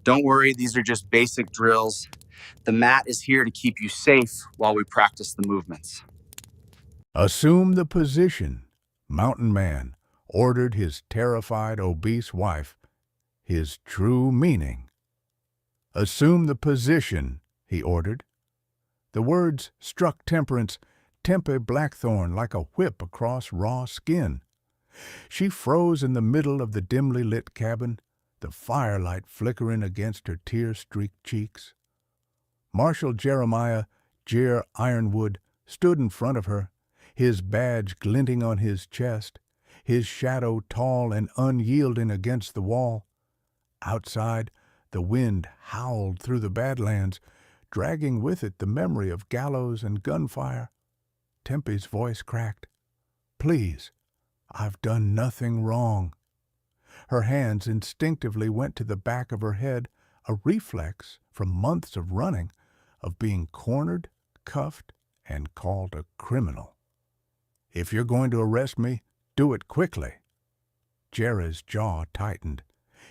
Don't worry, these are just basic drills. The mat is here to keep you safe while we practice the movements. Assume the position, Mountain Man ordered his terrified, obese wife, his true meaning. Assume the position, he ordered. The words struck Tempe Blackthorn like a whip across raw skin. She froze in the middle of the dimly lit cabin, the firelight flickering against her tear-streaked cheeks. Marshal Jeremiah Jer Ironwood stood in front of her, his badge glinting on his chest, his shadow tall and unyielding against the wall. Outside, the wind howled through the Badlands, dragging with it the memory of gallows and gunfire. Tempe's voice cracked. "Please, I've done nothing wrong." Her hands instinctively went to the back of her head, a reflex from months of running, of being cornered, cuffed, and called a criminal. "If you're going to arrest me, do it quickly." Jerry's jaw tightened.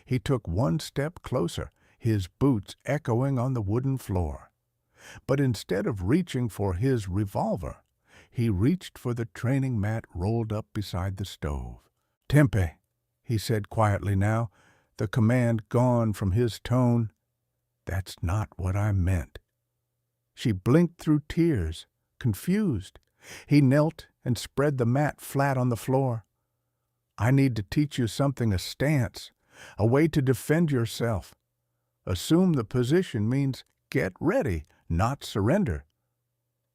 He took one step closer, his boots echoing on the wooden floor. But instead of reaching for his revolver, he reached for the training mat rolled up beside the stove. "Tempe," he said quietly now, the command gone from his tone. "That's not what I meant." She blinked through tears, confused. He knelt and spread the mat flat on the floor. "I need to teach you something, a stance, a way to defend yourself. Assume the position means get ready, not surrender."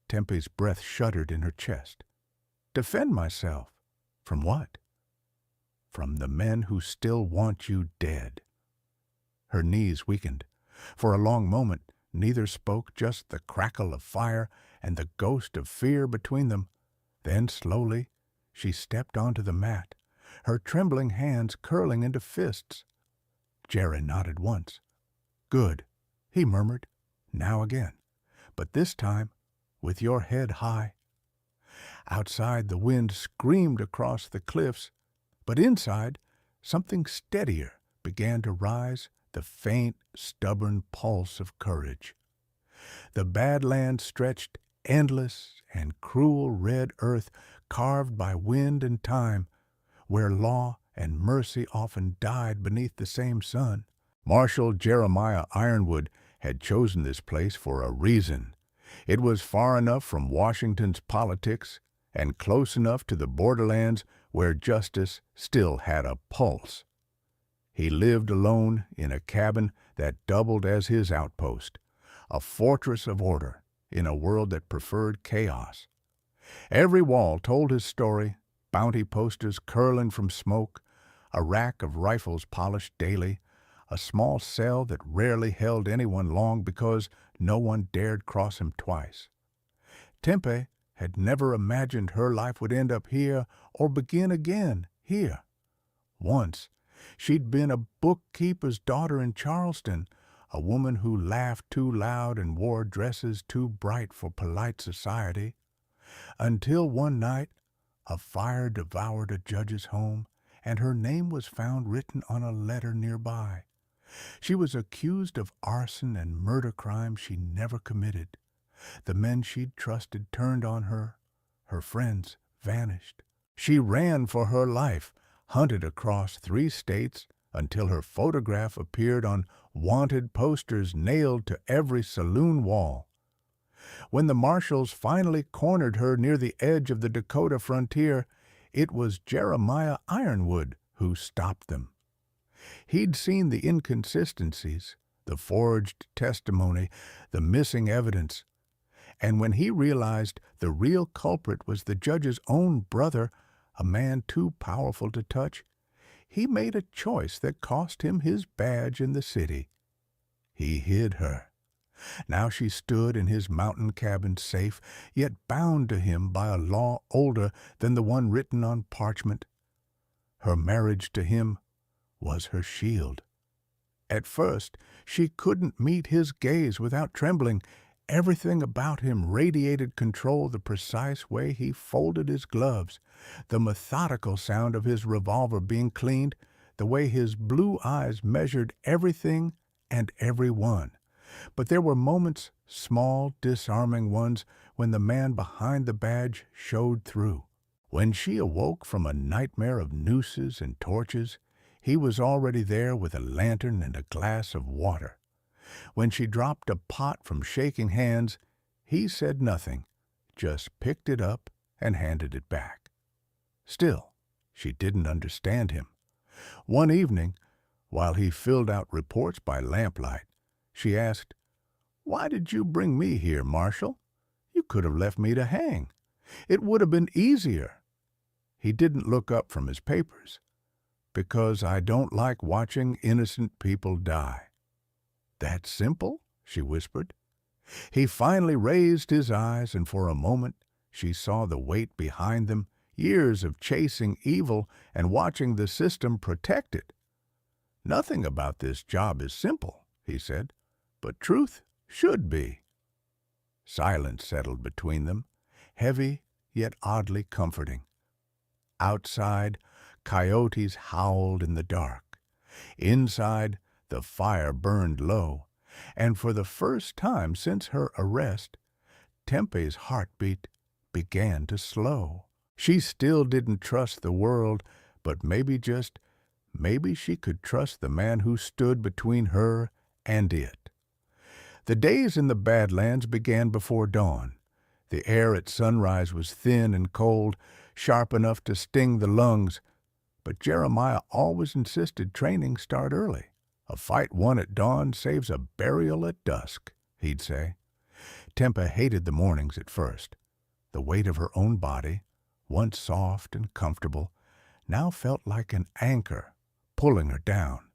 Tempe's breath shuddered in her chest. "Defend myself? From what?" "From the men who still want you dead." Her knees weakened. For a long moment, neither spoke, just the crackle of fire and the ghost of fear between them. Then, slowly, she stepped onto the mat, her trembling hands curling into fists. Jerry nodded once. "Good," he murmured, "now again. But this time, with your head high." Outside, the wind screamed across the cliffs, but inside, something steadier began to rise, the faint, stubborn pulse of courage. The Badlands stretched endless and cruel red earth carved by wind and time, where law and mercy often died beneath the same sun. Marshal Jeremiah Ironwood had chosen this place for a reason. It was far enough from Washington's politics and close enough to the borderlands where justice still had a pulse. He lived alone in a cabin that doubled as his outpost, a fortress of order in a world that preferred chaos. Every wall told his story, bounty posters curling from smoke, a rack of rifles polished daily, a small cell that rarely held anyone long because no one dared cross him twice. Tempe had never imagined her life would end up here or begin again here. Once, she'd been a bookkeeper's daughter in Charleston, a woman who laughed too loud and wore dresses too bright for polite society. Until one night, a fire devoured a judge's home, and her name was found written on a letter nearby. She was accused of arson and murder crimes she never committed. The men she'd trusted turned on her. Her friends vanished. She ran for her life, hunted across 3 states until her photograph appeared on wanted posters nailed to every saloon wall. When the marshals finally cornered her near the edge of the Dakota frontier, it was Jeremiah Ironwood who stopped them. He'd seen the inconsistencies, the forged testimony, the missing evidence. And when he realized the real culprit was the judge's own brother, a man too powerful to touch, he made a choice that cost him his badge in the city. He hid her. Now she stood in his mountain cabin safe, yet bound to him by a law older than the one written on parchment. Her marriage to him was her shield. At first, she couldn't meet his gaze without trembling. Everything about him radiated control, the precise way he folded his gloves, the methodical sound of his revolver being cleaned, the way his blue eyes measured everything and every one. But there were moments, small, disarming ones, when the man behind the badge showed through. When she awoke from a nightmare of nooses and torches, he was already there with a lantern and a glass of water. When she dropped a pot from shaking hands, he said nothing, just picked it up and handed it back. Still, she didn't understand him. One evening, while he filled out reports by lamplight, she asked, "Why did you bring me here, Marshal? You could have left me to hang. It would have been easier." He didn't look up from his papers. "Because I don't like watching innocent people die." "That simple?" she whispered. He finally raised his eyes, and for a moment she saw the weight behind them, years of chasing evil and watching the system protect it. "Nothing about this job is simple," he said, "but truth should be." Silence settled between them, heavy yet oddly comforting. Outside, coyotes howled in the dark. Inside, the fire burned low, and for the first time since her arrest, Tempe's heartbeat began to slow. She still didn't trust the world, but maybe she could trust the man who stood between her and it. The days in the Badlands began before dawn. The air at sunrise was thin and cold, sharp enough to sting the lungs, but Jeremiah always insisted training start early. "A fight won at dawn saves a burial at dusk," he'd say. Tempe hated the mornings at first. The weight of her own body, once soft and comfortable, now felt like an anchor pulling her down.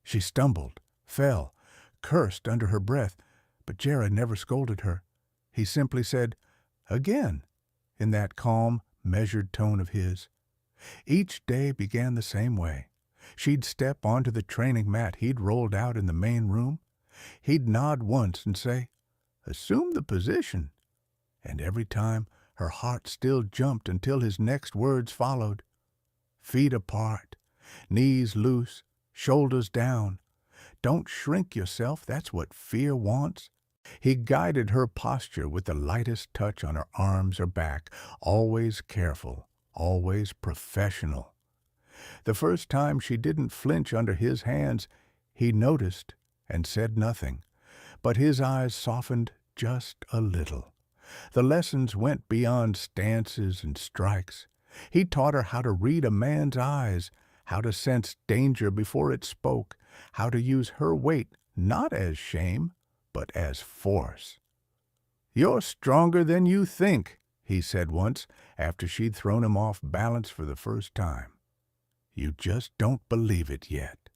She stumbled, fell, cursed under her breath, but Jared never scolded her. He simply said, "Again," in that calm, measured tone of his. Each day began the same way. She'd step onto the training mat he'd rolled out in the main room. He'd nod once and say, "Assume the position." And every time, her heart still jumped until his next words followed. "Feet apart, knees loose, shoulders down. Don't shrink yourself, that's what fear wants." He guided her posture with the lightest touch on her arms or back, always careful, always professional. The first time she didn't flinch under his hands, he noticed and said nothing, but his eyes softened just a little. The lessons went beyond stances and strikes. He taught her how to read a man's eyes, how to sense danger before it spoke, how to use her weight not as shame, but as force. "You're stronger than you think," he said once, after she'd thrown him off balance for the first time. "You just don't believe it yet."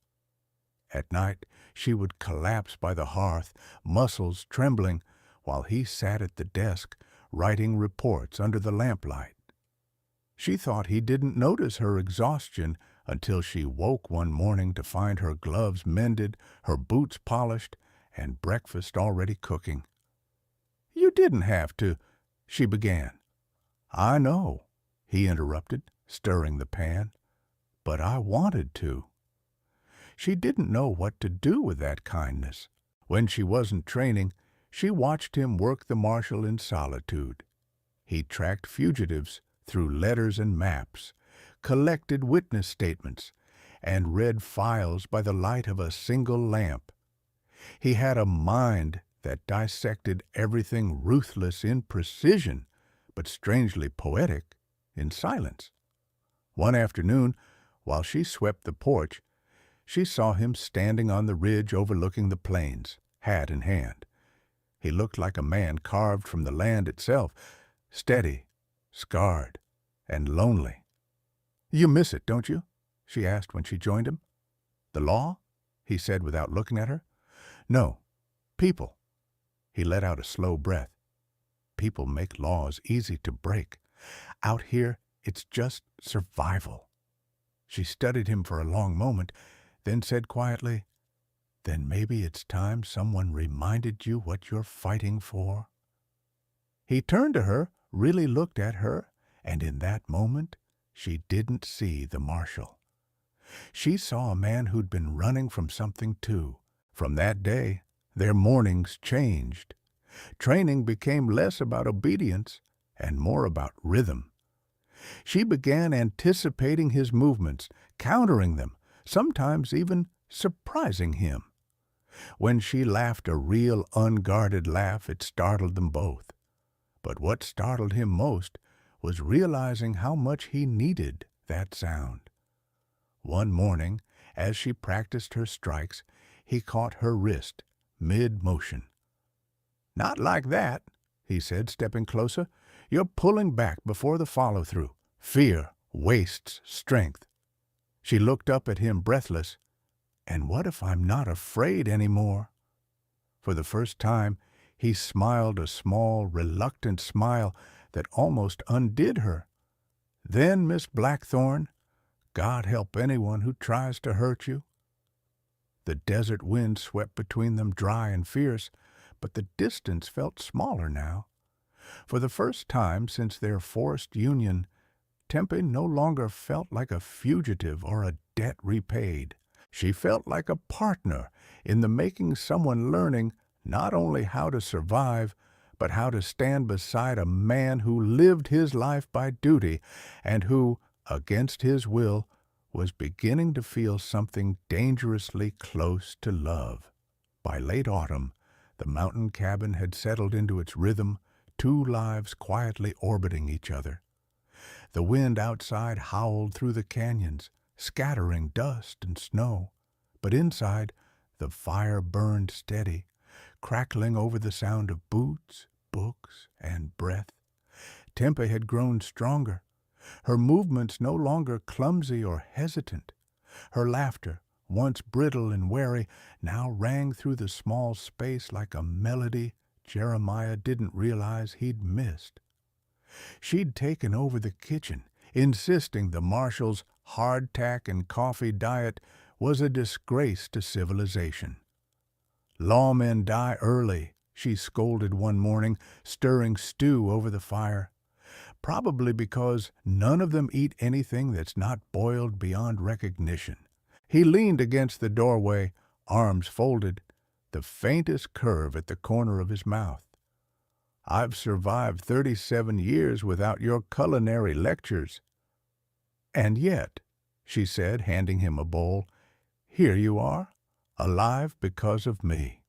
At night, she would collapse by the hearth, muscles trembling, while he sat at the desk, writing reports under the lamplight. She thought he didn't notice her exhaustion until she woke one morning to find her gloves mended, her boots polished, and breakfast already cooking. "You didn't have to," she began. "I know," he interrupted, stirring the pan, "but I wanted to." She didn't know what to do with that kindness. When she wasn't training, she watched him work the marshal in solitude. He tracked fugitives through letters and maps, collected witness statements, and read files by the light of a single lamp. He had a mind that dissected everything ruthless in precision, but strangely poetic in silence. One afternoon, while she swept the porch, she saw him standing on the ridge overlooking the plains, hat in hand. He looked like a man carved from the land itself, steady, scarred, and lonely. "You miss it, don't you?" she asked when she joined him. "The law?" he said without looking at her. "No, people." He let out a slow breath. "People make laws easy to break. Out here, it's just survival." She studied him for a long moment, then said quietly, "Then maybe it's time someone reminded you what you're fighting for." He turned to her, really looked at her, and in that moment, she didn't see the marshal. She saw a man who'd been running from something too, From that day, their mornings changed. Training became less about obedience and more about rhythm. She began anticipating his movements, countering them, sometimes even surprising him. When she laughed a real, unguarded laugh, it startled them both. But what startled him most was realizing how much he needed that sound. One morning, as she practiced her strikes, he caught her wrist, mid-motion. "Not like that," he said, stepping closer. "You're pulling back before the follow-through. Fear wastes strength." She looked up at him, breathless. "And what if I'm not afraid anymore?" For the first time, he smiled a small, reluctant smile that almost undid her. "Then, Miss Blackthorn, God help anyone who tries to hurt you." The desert wind swept between them, dry and fierce, but the distance felt smaller now. For the first time since their forced union, Tempe no longer felt like a fugitive or a debt repaid. She felt like a partner in the making, someone learning not only how to survive, but how to stand beside a man who lived his life by duty and who, against his will, was beginning to feel something dangerously close to love. By late autumn, the mountain cabin had settled into its rhythm, two lives quietly orbiting each other. The wind outside howled through the canyons, scattering dust and snow, but inside the fire burned steady, crackling over the sound of boots, books, and breath. Tempe had grown stronger, her movements no longer clumsy or hesitant. Her laughter, once brittle and wary, now rang through the small space like a melody Jeremiah didn't realize he'd missed. She'd taken over the kitchen, insisting the marshal's hardtack and coffee diet was a disgrace to civilization. "Lawmen die early," she scolded one morning, stirring stew over the fire. "Probably because none of them eat anything that's not boiled beyond recognition." He leaned against the doorway, arms folded, the faintest curve at the corner of his mouth. "I've survived 37 years without your culinary lectures." "And yet," she said, handing him a bowl, "here you are, alive because of me."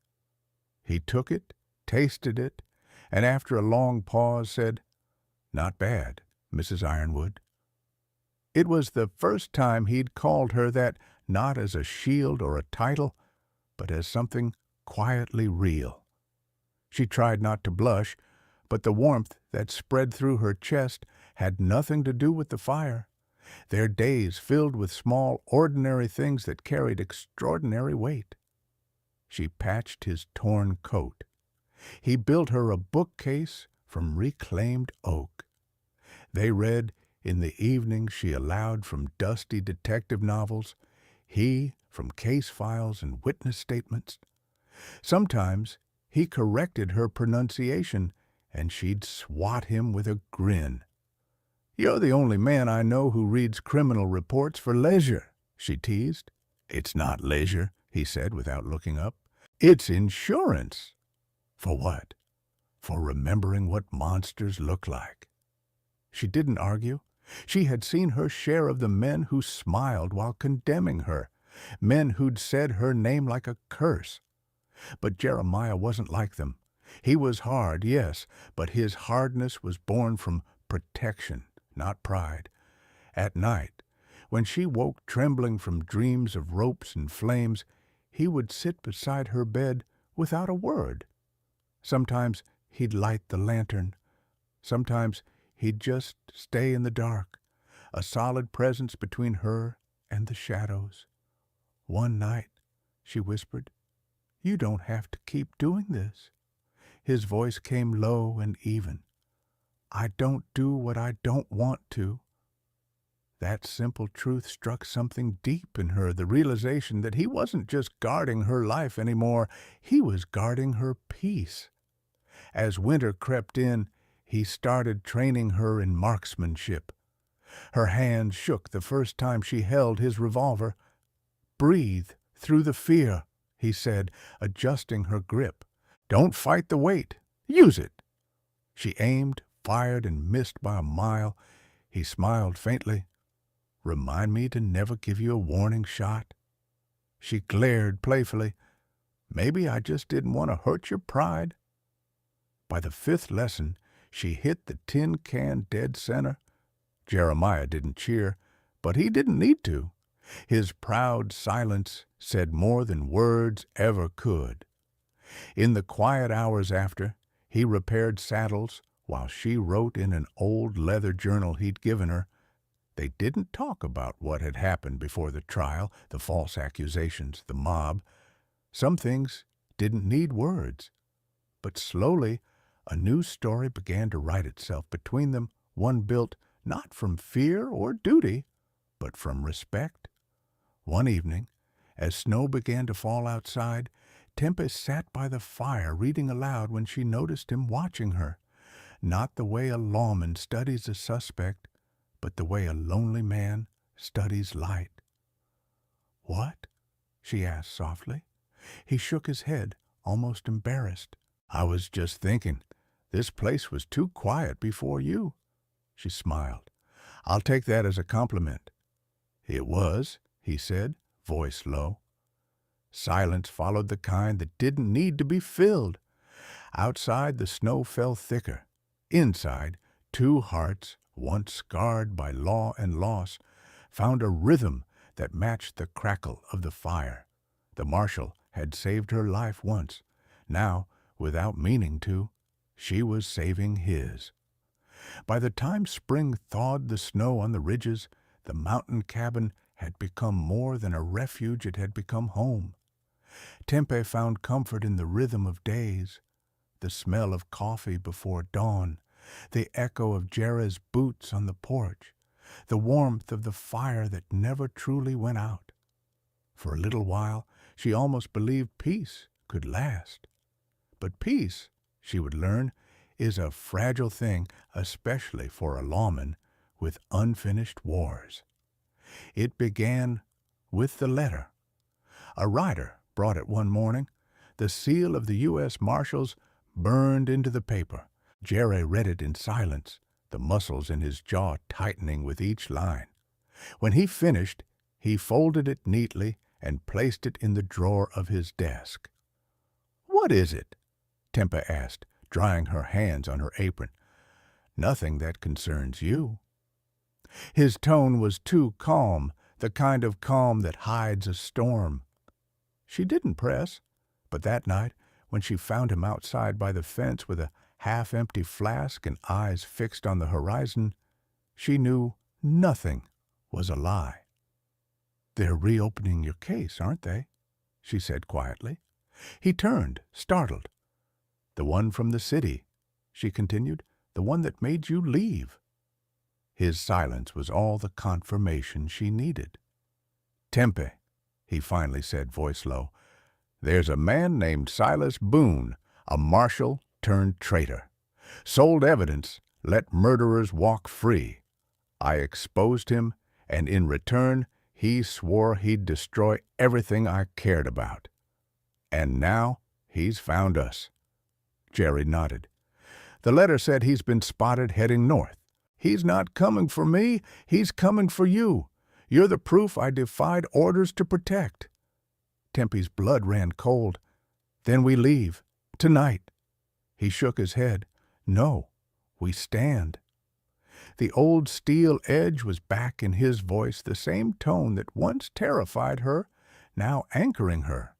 He took it, tasted it, and after a long pause said, "Not bad, Mrs. Ironwood." It was the first time he'd called her that, not as a shield or a title, but as something quietly real. She tried not to blush, but the warmth that spread through her chest had nothing to do with the fire. Their days filled with small, ordinary things that carried extraordinary weight. She patched his torn coat. He built her a bookcase from reclaimed oak. They read in the evenings she allowed from dusty detective novels, he from case files and witness statements. Sometimes he corrected her pronunciation, and she'd swat him with a grin. "You're the only man I know who reads criminal reports for leisure," she teased. "It's not leisure," he said without looking up. "It's insurance." "For what?" "For remembering what monsters look like." She didn't argue. She had seen her share of the men who smiled while condemning her, men who'd said her name like a curse. But Jeremiah wasn't like them. He was hard, yes, but his hardness was born from protection, not pride. At night, when she woke trembling from dreams of ropes and flames, he would sit beside her bed without a word. Sometimes he'd light the lantern. Sometimes he'd just stay in the dark, a solid presence between her and the shadows. "One night," she whispered, "you don't have to keep doing this." His voice came low and even. "I don't do what I don't want to." That simple truth struck something deep in her, the realization that he wasn't just guarding her life anymore, he was guarding her peace. As winter crept in, he started training her in marksmanship. Her hands shook the first time she held his revolver. "Breathe through the fear," he said, adjusting her grip. Don't fight the weight. Use it. She aimed, fired, and missed by a mile. He smiled faintly. Remind me to never give you a warning shot. She glared playfully. Maybe I just didn't want to hurt your pride. By the fifth lesson, she hit the tin can dead center. Jeremiah didn't cheer, but he didn't need to. His proud silence said more than words ever could. In the quiet hours after, he repaired saddles while she wrote in an old leather journal he'd given her. They didn't talk about what had happened before the trial, the false accusations, the mob. Some things didn't need words. But slowly, a new story began to write itself between them, one built not from fear or duty, but from respect. One evening, as snow began to fall outside, Tempe sat by the fire reading aloud when she noticed him watching her, not the way a lawman studies a suspect, but the way a lonely man studies light. "What?" she asked softly. He shook his head, almost embarrassed. "I was just thinking, this place was too quiet before you." She smiled. "I'll take that as a compliment." "It was," he said, voice low. Silence followed the kind that didn't need to be filled. Outside, the snow fell thicker. Inside, two hearts, once scarred by law and loss, found a rhythm that matched the crackle of the fire. The marshal had saved her life once. Now, without meaning to, she was saving his. By the time spring thawed the snow on the ridges, the mountain cabin had become more than a refuge, it had become home. Tempe found comfort in the rhythm of days, the smell of coffee before dawn, the echo of Jerry's boots on the porch, the warmth of the fire that never truly went out. For a little while, she almost believed peace could last. But peace, she would learn, is a fragile thing, especially for a lawman with unfinished wars. It began with the letter. A rider brought it one morning. The seal of the U.S. Marshals burned into the paper. Jerry read it in silence, the muscles in his jaw tightening with each line. When he finished, he folded it neatly and placed it in the drawer of his desk. "What is it?" Tempe asked, drying her hands on her apron. "Nothing that concerns you." His tone was too calm, the kind of calm that hides a storm. She didn't press, but that night, when she found him outside by the fence with a half-empty flask and eyes fixed on the horizon, she knew nothing was a lie. "They're reopening your case, aren't they?" she said quietly. He turned, startled. "The one from the city," she continued, "the one that made you leave." His silence was all the confirmation she needed. "Tempe," he finally said, voice low, "there's a man named Silas Boone, a marshal turned traitor. Sold evidence, let murderers walk free. I exposed him, and in return he swore he'd destroy everything I cared about. And now he's found us." Jerry nodded. "The letter said he's been spotted heading north. He's not coming for me, he's coming for you. You're the proof I defied orders to protect." Tempe's blood ran cold. "Then we leave. Tonight." He shook his head. "No, we stand." The old steel edge was back in his voice, the same tone that once terrified her, now anchoring her.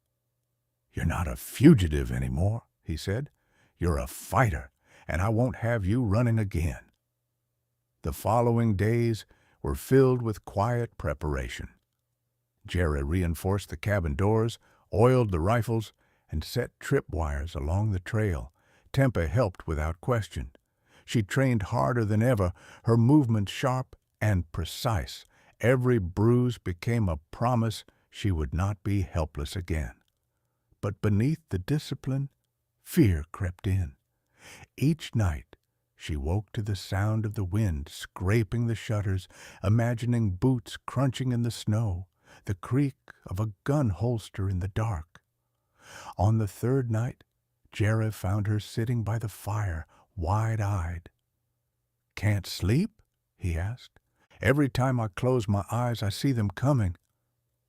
"You're not a fugitive anymore," he said. "You're a fighter, and I won't have you running again." The following days were filled with quiet preparation. Jerry reinforced the cabin doors, oiled the rifles, and set tripwires along the trail. Tempe helped without question. She trained harder than ever, her movements sharp and precise. Every bruise became a promise she would not be helpless again. But beneath the discipline, fear crept in. Each night, she woke to the sound of the wind scraping the shutters, imagining boots crunching in the snow, the creak of a gun holster in the dark. On the third night, Jerry found her sitting by the fire, wide-eyed. "Can't sleep?" he asked. "Every time I close my eyes, I see them coming."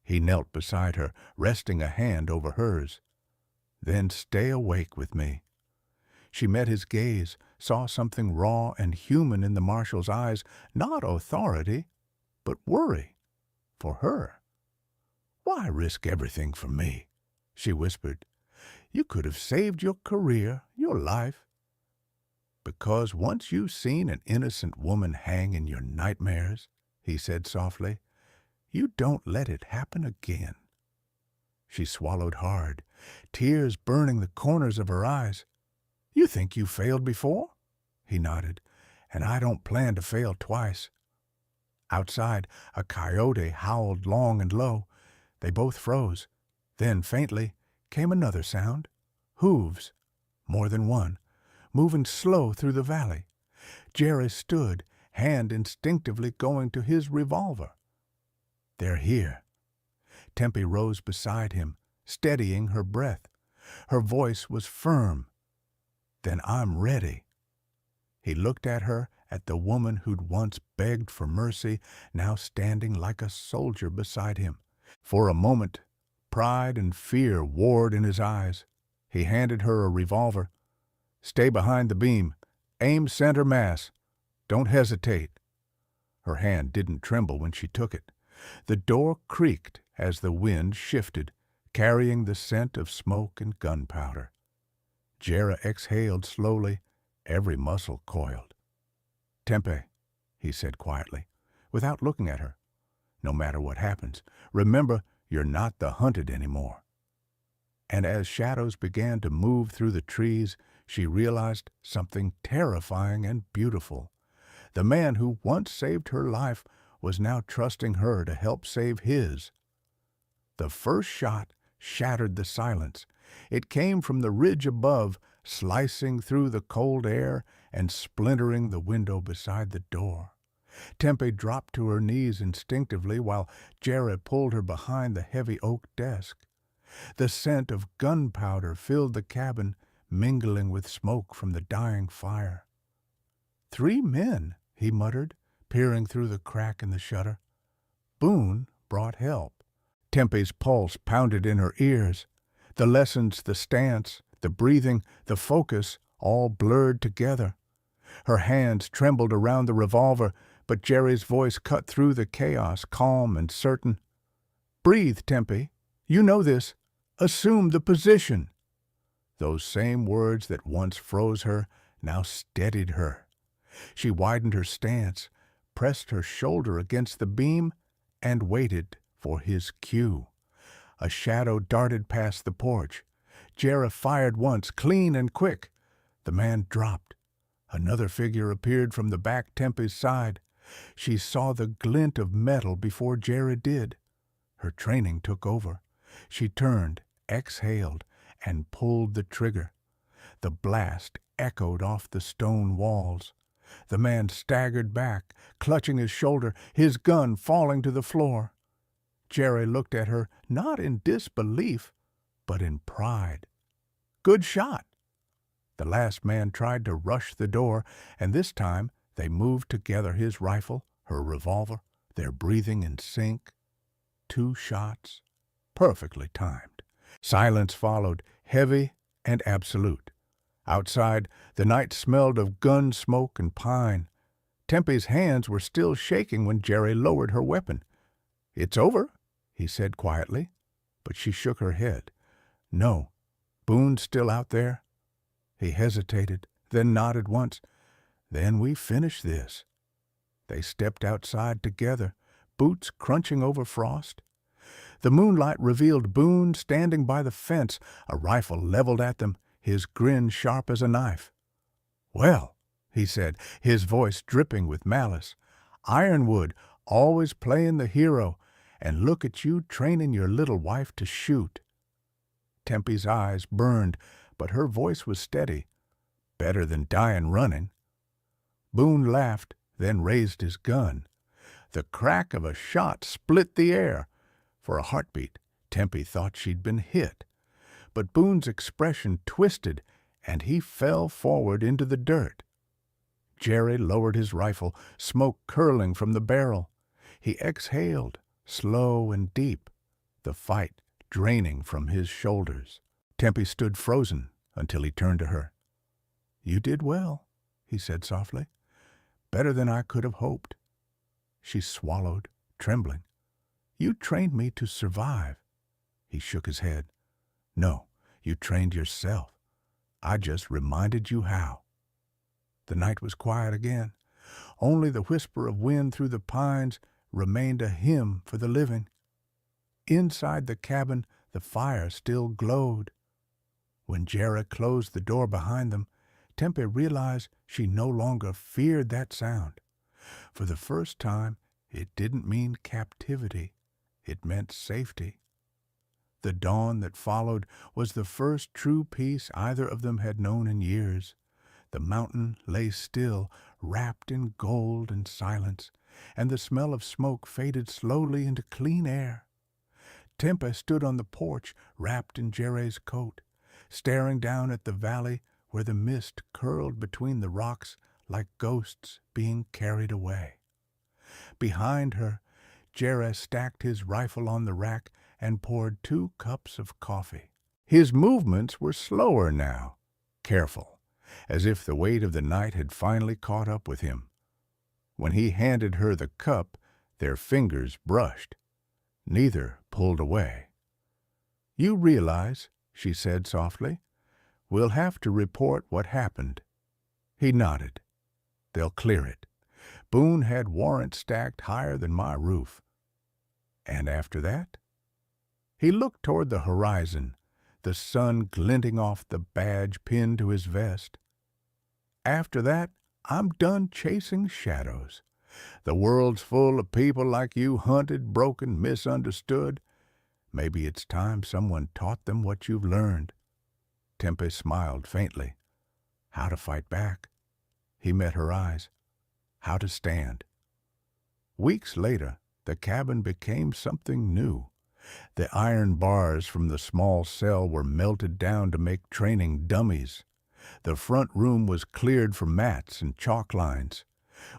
He knelt beside her, resting a hand over hers. "Then stay awake with me." She met his gaze, saw something raw and human in the marshal's eyes, not authority, but worry for her. "Why risk everything for me?" she whispered. "You could have saved your career, your life." "Because once you've seen an innocent woman hang in your nightmares," he said softly, "you don't let it happen again." She swallowed hard, tears burning the corners of her eyes. "You think you failed before?" He nodded. "And I don't plan to fail twice." Outside, a coyote howled long and low. They both froze. Then, faintly, came another sound. Hooves, more than one, moving slow through the valley. Jerry stood, hand instinctively going to his revolver. "They're here." Tempe rose beside him, steadying her breath. Her voice was firm. "Then I'm ready." He looked at her, at the woman who'd once begged for mercy, now standing like a soldier beside him. For a moment, pride and fear warred in his eyes. He handed her a revolver. "Stay behind the beam. Aim center mass. Don't hesitate." Her hand didn't tremble when she took it. The door creaked as the wind shifted, carrying the scent of smoke and gunpowder. Jerry exhaled slowly, every muscle coiled. "Tempe," he said quietly, without looking at her. "No matter what happens, remember you're not the hunted anymore." And as shadows began to move through the trees, she realized something terrifying and beautiful. The man who once saved her life was now trusting her to help save his. The first shot shattered the silence. It came from the ridge above, slicing through the cold air and splintering the window beside the door. Tempe dropped to her knees instinctively while Jerry pulled her behind the heavy oak desk. The scent of gunpowder filled the cabin, mingling with smoke from the dying fire. "3 men," he muttered, peering through the crack in the shutter. "Boone brought help." Tempe's pulse pounded in her ears. The lessons, the stance, the breathing, the focus, all blurred together. Her hands trembled around the revolver, but Jerry's voice cut through the chaos, calm and certain. "Breathe, Tempe. You know this. Assume the position." Those same words that once froze her now steadied her. She widened her stance, pressed her shoulder against the beam, and waited for his cue. A shadow darted past the porch. Jerry fired once, clean and quick. The man dropped. Another figure appeared from the back Tempe's side. She saw the glint of metal before Jerry did. Her training took over. She turned, exhaled, and pulled the trigger. The blast echoed off the stone walls. The man staggered back, clutching his shoulder, his gun falling to the floor. Jerry looked at her, not in disbelief, but in pride. "Good shot." The last man tried to rush the door, and this time they moved together, his rifle, her revolver, their breathing in sync. 2 shots, perfectly timed. Silence followed, heavy and absolute. Outside, the night smelled of gun smoke and pine. Tempe's hands were still shaking when Jerry lowered her weapon. "It's over," he said quietly, but she shook her head. "No. Boone's still out there?" He hesitated, then nodded once. "Then we finish this." They stepped outside together, boots crunching over frost. The moonlight revealed Boone standing by the fence, a rifle leveled at them, his grin sharp as a knife. "Well," he said, his voice dripping with malice, "Ironwood, always playing the hero, and look at you training your little wife to shoot." Tempe's eyes burned, but her voice was steady. "Better than dying running." Boone laughed, then raised his gun. The crack of a shot split the air. For a heartbeat, Tempe thought she'd been hit. but Boone's expression twisted, and he fell forward into the dirt. Jerry lowered his rifle, smoke curling from the barrel. He exhaled, slow and deep, the fight draining from his shoulders. Tempe stood frozen until he turned to her. "You did well," he said softly. "Better than I could have hoped." She swallowed, trembling. "You trained me to survive." He shook his head. "No, you trained yourself. I just reminded you how." The night was quiet again. Only the whisper of wind through the pines remained a hymn for the living. Inside the cabin, the fire still glowed. When Jera closed the door behind them, Tempe realized she no longer feared that sound. For the first time, it didn't mean captivity. It meant safety. The dawn that followed was the first true peace either of them had known in years. The mountain lay still, wrapped in gold and silence, and the smell of smoke faded slowly into clean air. Tempe stood on the porch, wrapped in Jerry's coat, staring down at the valley where the mist curled between the rocks like ghosts being carried away. Behind her, Jerry stacked his rifle on the rack and poured 2 cups of coffee. His movements were slower now, careful, as if the weight of the night had finally caught up with him. When he handed her the cup, their fingers brushed. Neither pulled away. "You realize," she said softly, "we'll have to report what happened." He nodded. "They'll clear it. Boone had warrants stacked higher than my roof." "And after that?" He looked toward the horizon, the sun glinting off the badge pinned to his vest. "After that, I'm done chasing shadows. The world's full of people like you, hunted, broken, misunderstood. Maybe it's time someone taught them what you've learned." Tempe smiled faintly. "How to fight back." He met her eyes. "How to stand." Weeks later, the cabin became something new. The iron bars from the small cell were melted down to make training dummies. The front room was cleared for mats and chalk lines.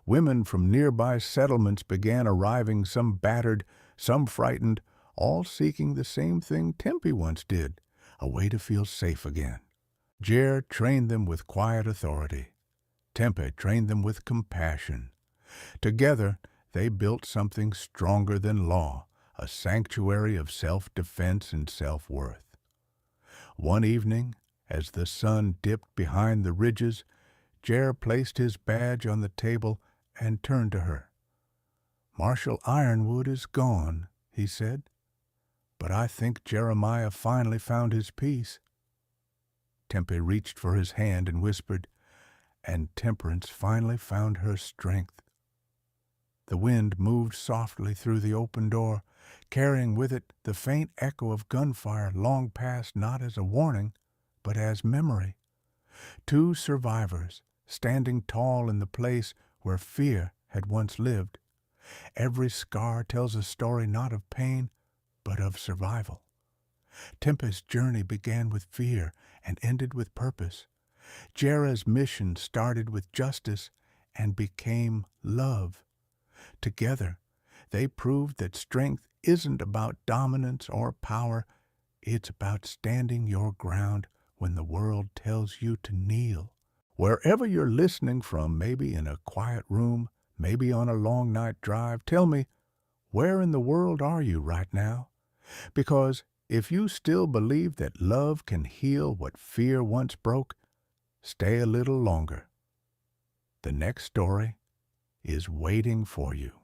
Women from nearby settlements began arriving, some battered, some frightened, all seeking the same thing Tempe once did, a way to feel safe again. Jer trained them with quiet authority. Tempe trained them with compassion. Together, they built something stronger than law, a sanctuary of self-defense and self-worth. One evening, as the sun dipped behind the ridges, Jer placed his badge on the table and turned to her. "Marshal Ironwood is gone," he said, "but I think Jeremiah finally found his peace." Tempe reached for his hand and whispered, "And Temperance finally found her strength." The wind moved softly through the open door, carrying with it the faint echo of gunfire long past, not as a warning, but as memory. 2 survivors, standing tall in the place where fear had once lived. Every scar tells a story not of pain, but of survival. Tempe's journey began with fear and ended with purpose. Jera's mission started with justice and became love. Together, they proved that strength isn't about dominance or power. It's about standing your ground when the world tells you to kneel. Wherever you're listening from, maybe in a quiet room, maybe on a long night drive, tell me, where in the world are you right now? Because if you still believe that love can heal what fear once broke, stay a little longer. The next story is waiting for you.